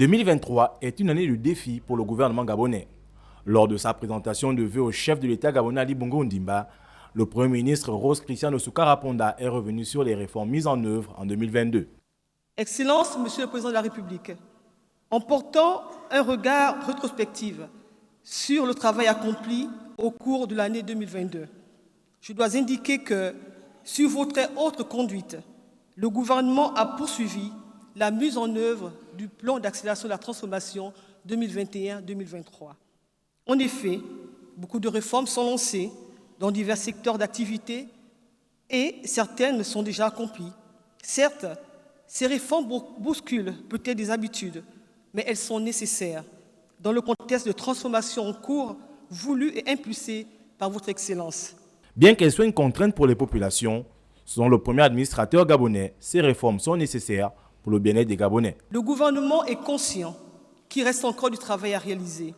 2023 est une année de défi pour le gouvernement gabonais. Lors de sa présentation de vœux au chef de l'État gabonais Ali Bongo Ondimba, le Premier ministre Rose Christian Osuka Ponda est revenu sur les réformes mises en œuvre en 2022. Excellence, Monsieur le Président de la République, en portant un regard rétrospectif sur le travail accompli au cours de l'année 2022, je dois indiquer que, sur votre haute conduite, le gouvernement a poursuivi la mise en œuvre du plan d'accélération de la transformation 2021-2023. En effet, beaucoup de réformes sont lancées dans divers secteurs d'activité et certaines sont déjà accomplies. Certes, ces réformes bousculent peut-être des habitudes, mais elles sont nécessaires dans le contexte de transformation en cours voulu et impulsé par votre Excellence. Bien qu'elles soient une contrainte pour les populations, selon le premier administrateur gabonais, ces réformes sont nécessaires pour le bien-être des Gabonais. Le gouvernement est conscient qu'il reste encore du travail à réaliser,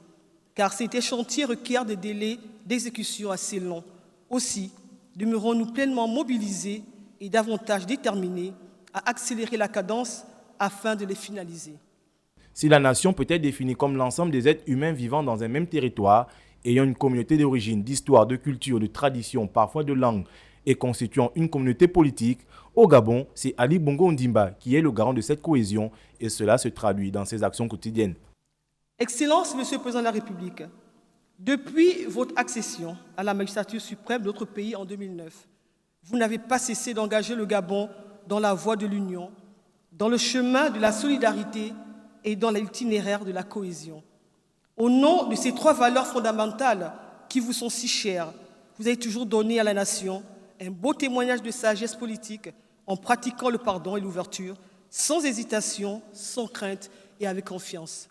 car ces chantiers requièrent des délais d'exécution assez longs. Aussi, demeurons-nous pleinement mobilisés et davantage déterminés à accélérer la cadence afin de les finaliser. Si la nation peut être définie comme l'ensemble des êtres humains vivant dans un même territoire, ayant une communauté d'origine, d'histoire, de culture, de tradition, parfois de langue, et constituant une communauté politique, au Gabon, c'est Ali Bongo Ondimba qui est le garant de cette cohésion et cela se traduit dans ses actions quotidiennes. Excellence, Monsieur le Président de la République, depuis votre accession à la magistrature suprême de notre pays en 2009, vous n'avez pas cessé d'engager le Gabon dans la voie de l'union, dans le chemin de la solidarité et dans l'itinéraire de la cohésion. Au nom de ces trois valeurs fondamentales qui vous sont si chères, vous avez toujours donné à la nation un beau témoignage de sagesse politique en pratiquant le pardon et l'ouverture, sans hésitation, sans crainte et avec confiance.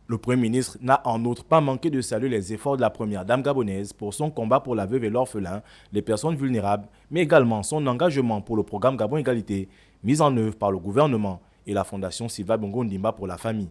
Le Premier ministre n'a en outre pas manqué de saluer les efforts de la Première Dame gabonaise pour son combat pour la veuve et l'orphelin, les personnes vulnérables, mais également son engagement pour le programme Gabon Égalité, mis en œuvre par le gouvernement et la Fondation Sylva Bongo Ondimba pour la famille.